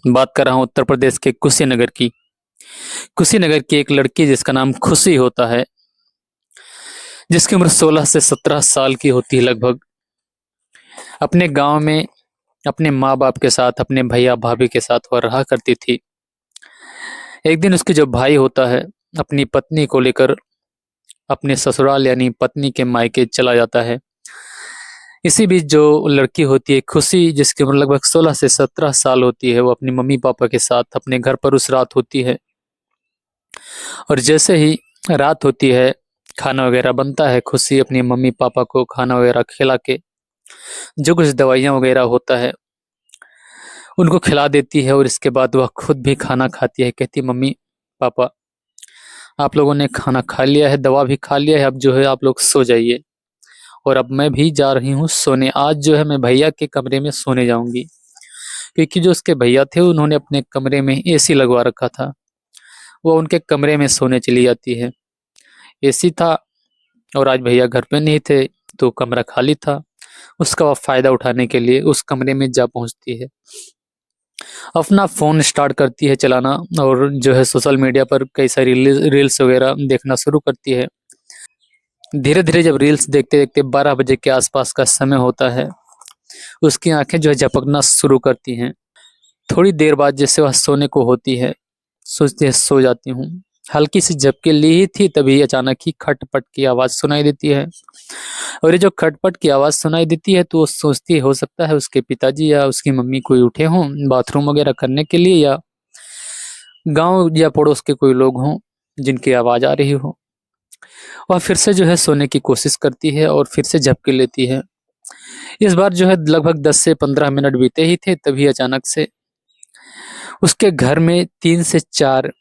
बात कर रहा हूँ उत्तर प्रदेश के कुशीनगर की। कुशीनगर की एक लड़की जिसका नाम खुशी होता है, जिसकी उम्र 16 से 17 साल की होती है लगभग। अपने गांव में अपने माँ बाप के साथ, अपने भैया भाभी के साथ वह रहा करती थी। एक दिन उसके जो भाई होता है, अपनी पत्नी को लेकर अपने ससुराल यानी पत्नी के मायके चला जाता है। इसी बीच जो लड़की होती है खुशी, जिसकी उम्र लगभग 16 से 17 साल होती है, वो अपनी मम्मी पापा के साथ अपने घर पर उस रात होती है। और जैसे ही रात होती है, खाना वगैरह बनता है, खुशी अपनी मम्मी पापा को खाना वगैरह खिला के जो कुछ दवाइयाँ वगैरह होता है उनको खिला देती है। और इसके बाद वह खुद भी खाना खाती है। कहती है, मम्मी पापा आप लोगों ने खाना खा लिया है, दवा भी खा लिया है, अब जो है आप लोग सो जाइए। और अब मैं भी जा रही हूँ सोने। आज जो है मैं भैया के कमरे में सोने जाऊंगी, क्योंकि जो उसके भैया थे उन्होंने अपने कमरे में एसी लगवा रखा था। वो उनके कमरे में सोने चली जाती है। एसी था और आज भैया घर पे नहीं थे, तो कमरा खाली था। उसका वह फायदा उठाने के लिए उस कमरे में जा पहुंचती है। अपना फ़ोन स्टार्ट करती है चलाना और जो है सोशल मीडिया पर कई सारी रील्स वगैरह देखना शुरू करती है। धीरे-धीरे जब रील्स देखते-देखते 12 बजे के आसपास का समय होता है, उसकी आँखें जो है झपकना शुरू करती हैं। थोड़ी देर बाद जैसे वह सोने को होती है, सोचती है सो जाती हूँ। हल्की सी झपकी ली ही थी, तभी अचानक ही खट-पट की आवाज़ सुनाई देती है। और ये जो खटपट की आवाज़ सुनाई देती है, तो वो सोचती है हो सकता है उसके पिताजी या उसकी मम्मी कोई उठे हों बाथरूम वगैरह करने के लिए, या गाँव या पड़ोस के कोई लोग हों जिनकी आवाज़ आ रही हो। वह फिर से जो है सोने की कोशिश करती है और फिर से झपकी लेती है। इस बार जो है लगभग 10 से 15 मिनट बीते ही थे, तभी अचानक से उसके घर में 3 से 4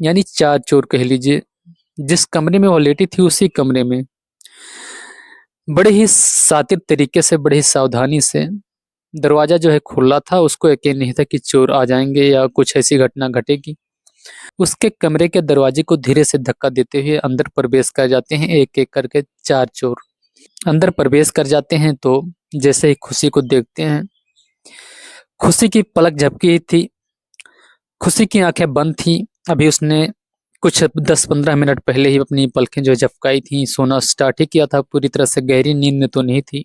यानी 4 चोर कह लीजिए, जिस कमरे में वो लेटी थी उसी कमरे में बड़े ही शातिर तरीके से, बड़े ही सावधानी से दरवाज़ा जो है खुला था। उसको यकीन नहीं था कि चोर आ जाएँगे या कुछ ऐसी घटना घटेगी। उसके कमरे के दरवाजे को धीरे से धक्का देते हुए अंदर प्रवेश कर जाते हैं एक-एक करके 4 चोर। अंदर प्रवेश कर जाते हैं तो जैसे ही खुशी को देखते हैं, खुशी की पलक झपकी ही थी। खुशी की आँखें बंद थीं। अभी उसने कुछ 10-15 मिनट पहले ही अपनी पलकें जो झपकाई थीं, सोना स्टार्ट ही किया था, पूरी तरह से गहरी नींद में तो नहीं थी।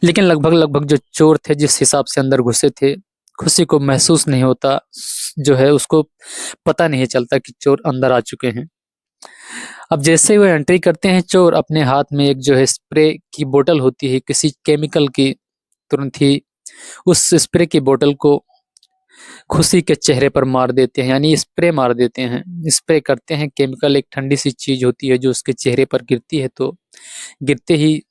लेकिन लगभग-लगभग जो चोर थे जिस हिसाब से अंदर घुसे थे, खुशी को महसूस नहीं होता, जो है उसको पता नहीं चलता कि चोर अंदर आ चुके हैं। अब जैसे ही वो एंट्री करते हैं चोर, अपने हाथ में एक जो है स्प्रे की बोतल होती है किसी केमिकल की, तुरंत ही उस स्प्रे की बोतल को खुशी के चेहरे पर मार देते हैं, यानी स्प्रे मार देते हैं। स्प्रे करते हैं, केमिकल एक ठंडी सी चीज़ होती है जो उसके चेहरे पर गिरती है, तो गिरते ही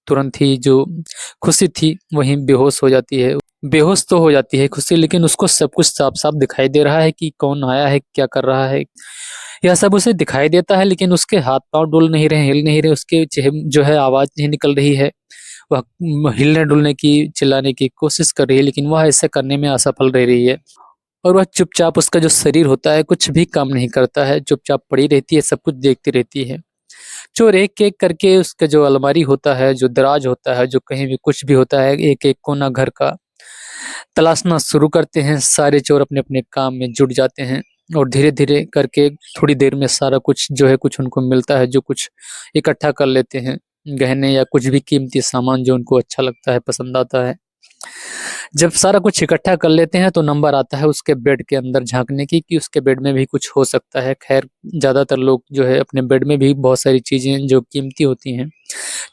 तुरंत ही जो खुशी थी वहीं बेहोश हो जाती है। बेहोश तो हो जाती है खुशी, लेकिन उसको सब कुछ साफ-साफ दिखाई दे रहा है कि कौन आया है, क्या कर रहा है। यह सब उसे दिखाई देता है, लेकिन उसके हाथ-पाँव डुल नहीं रहे, हिल नहीं रहे, उसके जो है आवाज़ नहीं निकल रही है। वह हिलने-डुलने की, चिल्लाने की कोशिश कर रही है, लेकिन वह ऐसा करने में असफल रह रही है। और वह चुपचाप, उसका जो शरीर होता है कुछ भी काम नहीं करता है, चुपचाप पड़ी रहती है, सब कुछ देखती रहती है। चोर एक-एक करके उसका जो अलमारी होता है, जो दराज होता है, जो कहीं भी कुछ भी होता है, एक-एक कोना घर का तलाशना शुरू करते हैं। सारे चोर अपने-अपने काम में जुट जाते हैं और धीरे-धीरे करके थोड़ी देर में सारा कुछ जो है कुछ उनको मिलता है, जो कुछ इकट्ठा कर लेते हैं, गहने या कुछ भी कीमती सामान जो उनको अच्छा लगता है, पसंद आता है। जब सारा कुछ इकट्ठा कर लेते हैं तो नंबर आता है उसके बेड के अंदर झाँकने की कि उसके बेड में भी कुछ हो सकता है। ख़ैर ज़्यादातर लोग जो है अपने बेड में भी बहुत सारी चीज़ें जो कीमती होती हैं,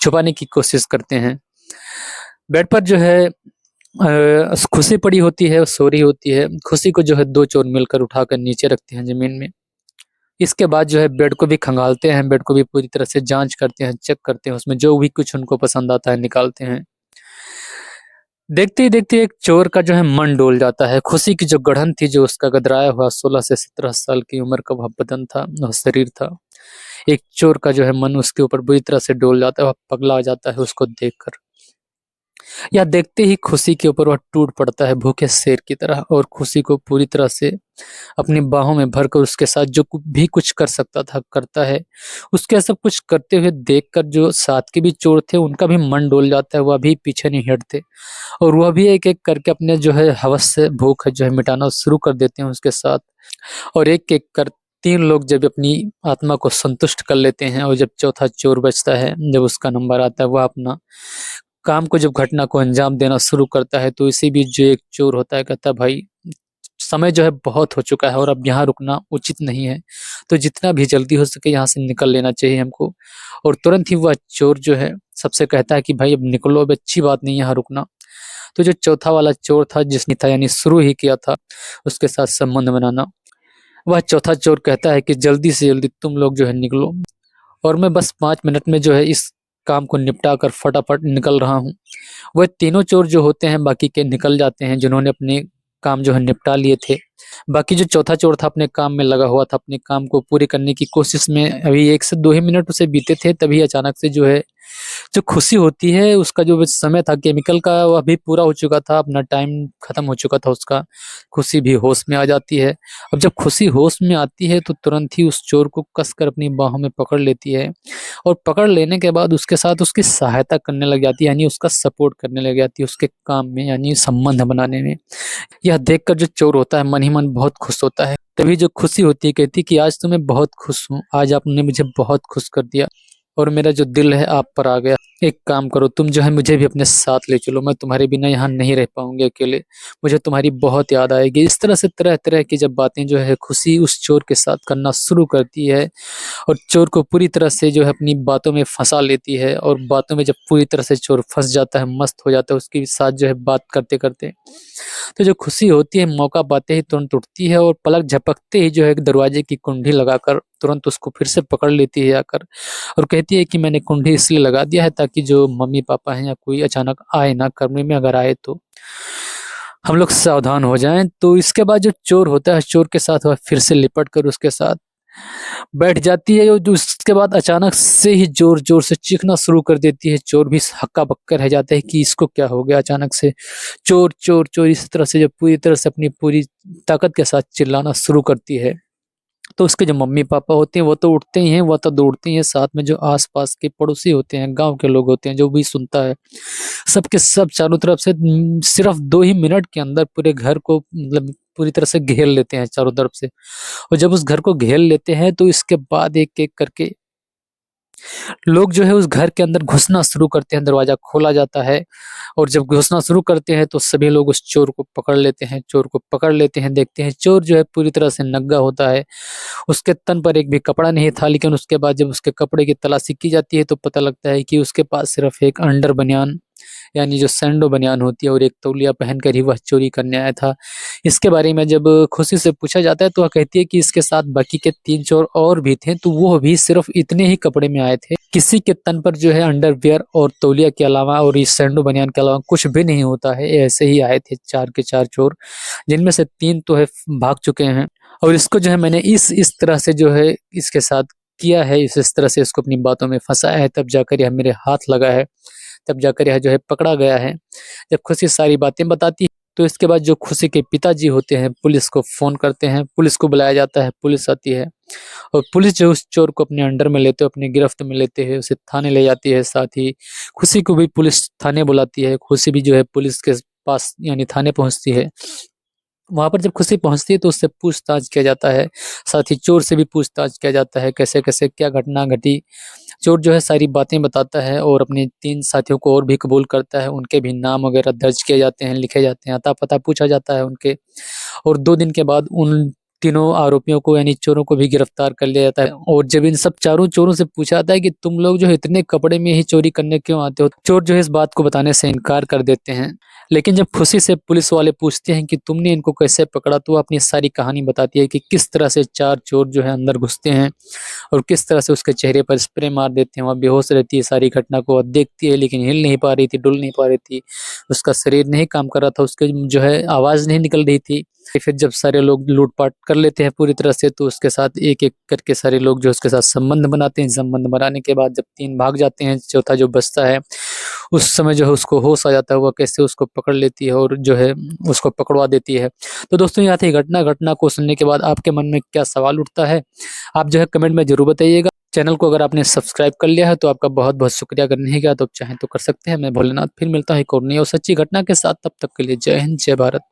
छुपाने की कोशिश करते हैं। बेड पर जो है खुशी पड़ी होती है, सो रही होती है। खुशी को जो है 2 चोर मिलकर उठाकर नीचे रखते हैं ज़मीन में। इसके बाद जो है बेड को भी खंगालते हैं, बेड को भी पूरी तरह से जाँच करते हैं, चेक करते हैं, उसमें जो भी कुछ उनको पसंद आता है निकालते हैं। देखते ही देखते एक चोर का जो है मन डोल जाता है। खुशी की जो गढ़न थी, जो उसका गदराया हुआ 16 से 17 साल की उम्र का वह बदन था, वह शरीर था। एक चोर का जो है मन उसके ऊपर बुरी तरह से डोल जाता है, वह पगला जाता है उसको देखकर। यह देखते ही खुशी के ऊपर वह टूट पड़ता है भूखे शेर की तरह, और खुशी को पूरी तरह से अपनी बाहों में भरकर उसके साथ जो भी कुछ कर सकता था करता है। उसके सब कुछ करते हुए देखकर जो साथ के भी चोर थे उनका भी मन डोल जाता है, वह भी पीछे नहीं हटते और वह भी एक-एक करके अपने जो है हवस से भूख है जो है मिटाना शुरू कर देते हैं उसके साथ। और एक-एक कर 3 लोग जब अपनी आत्मा को संतुष्ट कर लेते हैं और जब चौथा चोर बचता है, जब उसका नंबर आता है, वह अपना काम को जब घटना को अंजाम देना शुरू करता है, तो इसी बीच जो एक चोर होता है कहता है, भाई समय जो है बहुत हो चुका है और अब यहाँ रुकना उचित नहीं है, तो जितना भी जल्दी हो सके यहाँ से निकल लेना चाहिए हमको। और तुरंत ही वह चोर जो है सबसे कहता है कि भाई अब निकलो, अब अच्छी बात नहीं है यहाँ रुकना। तो जो चौथा वाला चोर था जिसने था यानी शुरू ही किया था उसके साथ संबंध बनाना, वह चौथा चोर कहता है कि जल्दी से जल्दी तुम लोग जो है निकलो और मैं बस 5 मिनट में जो है इस काम को निपटा कर फटाफट निकल रहा हूँ। वह तीनों चोर जो होते हैं बाकी के निकल जाते हैं जिन्होंने अपने काम जो है निपटा लिए थे। बाकी जो चौथा चोर था अपने काम में लगा हुआ था, अपने काम को पूरे करने की कोशिश में अभी 1 से 2 ही मिनट उसे बीते थे, तभी अचानक से जो है जो खुशी होती है उसका जो समय था केमिकल का वह भी पूरा हो चुका था, अपना टाइम खत्म हो चुका था उसका। खुशी भी होश में आ जाती है। अब जब खुशी होश में आती है तो तुरंत ही उस चोर को कसकर अपनी बाहों में पकड़ लेती है और पकड़ लेने के बाद उसके साथ उसकी सहायता करने लग जाती है, यानी उसका सपोर्ट करने लग जाती है उसके काम में यानी संबंध बनाने में। यह देखकर जो चोर होता है मन ही मन बहुत खुश होता है। तभी जो खुशी होती है कहती है कि आज तो मैं बहुत खुश हूँ, आज आपने मुझे बहुत खुश कर दिया और मेरा जो दिल है आप पर आ गया। एक काम करो तुम जो है मुझे भी अपने साथ ले चलो, मैं तुम्हारे बिना यहाँ नहीं रह पाऊंगी अकेले, मुझे तुम्हारी बहुत याद आएगी। इस तरह से तरह-तरह की जब बातें जो है खुशी उस चोर के साथ करना शुरू करती है और चोर को पूरी तरह से जो है अपनी बातों में फँसा लेती है और बातों में जब पूरी तरह से चोर फँस जाता है, मस्त हो जाता है उसके साथ जो है बात करते-करते, तो जो खुशी होती है मौका पाते ही तुरंत उठती है और पलक झपकते ही जो है दरवाजे की कुंडी लगाकर तुरंत उसको फिर से पकड़ लेती है आकर और कहती है कि मैंने कुंडी इसलिए लगा दिया है ताकि जो मम्मी-पापा हैं या कोई अचानक आए ना, कमरे में अगर आए तो हम लोग सावधान हो जाएँ। तो इसके बाद जो चोर होता है, चोर के साथ वह फिर से लिपट कर उसके साथ बैठ जाती है और जो उसके बाद अचानक से ही ज़ोर-ज़ोर से चीखना शुरू कर देती है। चोर भी हक्का-बक्का रह जाता है कि इसको क्या हो गया अचानक से। चोर, चोर, चोर इस तरह से जब पूरी तरह से अपनी पूरी ताकत के साथ चिल्लाना शुरू करती है, तो उसके जो मम्मी-पापा होते हैं वो तो उठते ही हैं, वह तो दौड़ते ही हैं, साथ में जो आस-पास के पड़ोसी होते हैं, गाँव के लोग होते हैं, जो भी सुनता है, सब के सब चारों तरफ से सिर्फ़ 2 ही मिनट के अंदर पूरे घर को मतलब पूरी तरह से घेर लेते हैं चारों तरफ से। और जब उस घर को घेर लेते हैं तो इसके बाद एक-एक करके लोग जो है उस घर के अंदर घुसना शुरू करते हैं, दरवाज़ा खोला जाता है और जब घुसना शुरू करते हैं तो सभी लोग उस चोर को पकड़ लेते हैं, चोर को पकड़ लेते हैं, देखते हैं चोर जो है पूरी तरह से नंगा होता है। उसके तन पर एक भी कपड़ा नहीं था, लेकिन उसके बाद जब उसके कपड़े की तलाशी की जाती है तो पता लगता है कि उसके पास सिर्फ़ एक अंडर बनियान यानी जो सैंडो बनियान होती है और एक तौलिया पहनकर ही वह चोरी करने आया था। इसके बारे में जब खुशी से पूछा जाता है तो वह कहती है कि इसके साथ बाकी के 3 चोर और भी थे, तो वो भी सिर्फ़ इतने ही कपड़े में आए थे। किसी के तन पर जो है अंडरवियर और तौलिया के अलावा और इस सैंडो बनियान के अलावा कुछ भी नहीं होता है। ऐसे ही आए थे 4 के 4 चोर, जिनमें से 3 तो है भाग चुके हैं और इसको जो है मैंने इस तरह से जो है इसके साथ किया है, इस तरह से इसको अपनी बातों में फँसाया है, तब जाकर यह मेरे हाथ लगा है। तब जाकर यह जो है पकड़ा गया है। जब खुशी सारी बातें बताती है, तो इसके बाद जो खुशी के पिताजी होते हैं, पुलिस को फ़ोन करते हैं, पुलिस को बुलाया जाता है, पुलिस आती है और पुलिस जो उस चोर को अपने अंडर में लेते हुए, अपनी गिरफ्त में लेते हुए उसे थाने ले जाती है। साथ ही खुशी को भी पुलिस थाने बुलाती है। खुशी भी जो है पुलिस के पास यानी थाने पहुँचती है। वहाँ पर जब खुशी पहुँचती है तो उससे पूछताछ किया जाता है। साथ ही चोर से भी पूछताछ किया जाता है, कैसे-कैसे क्या घटना घटी। चोर जो है सारी बातें बताता है और अपने 3 साथियों को और भी कबूल करता है। उनके भी नाम वगैरह दर्ज किए जाते हैं, लिखे जाते हैं, अता-पता पूछा जाता है उनके और 2 दिन के बाद उन तीनों आरोपियों को यानी चोरों को भी गिरफ्तार कर लिया जाता है और जब इन सब चारों चोरों से पूछा जाता है कि तुम लोग जो है इतने कपड़े में ही चोरी करने क्यों आते हो? चोर जो है इस बात को बताने से इनकार कर देते हैं। लेकिन जब खुशी से पुलिस वाले पूछते हैं कि तुमने इनको कैसे पकड़ा? तो वो अपनी सारी कहानी बताती है कि किस तरह से 4 चोर जो है अंदर घुसते हैं और किस तरह से उसके चेहरे पर स्प्रे मार देते हैं। वह बेहोश रहती है, सारी घटना को वह देखती है लेकिन हिल नहीं पा रही थी, डुल नहीं पा रही थी। उसका शरीर नहीं काम कर रहा था, उसके जो है आवाज़ नहीं निकल रही थी। फिर जब सारे लोग लूट-पाट कर लेते हैं पूरी तरह से तो उसके साथ एक-एक करके सारे लोग जो उसके साथ संबंध बनाते हैं। संबंध बनाने के बाद जब 3 भाग जाते हैं, चौथा जो बचता है उस समय जो है उसको होश आ जाता है, वह कैसे उसको पकड़ लेती है और जो है उसको पकड़वा देती है। तो दोस्तों यहाँ थी घटना को सुनने के बाद आपके मन में क्या सवाल उठता है, आप जो है कमेंट में ज़रूर बताइएगा। चैनल को अगर आपने सब्सक्राइब कर लिया है तो आपका बहुत-बहुत शुक्रिया, अगर नहीं किया तो चाहें तो कर सकते हैं। मैं भोलेनाथ फिर मिलता हूँ एक और नई और सच्ची घटना के साथ, तब तक के लिए जय हिंद, जय भारत।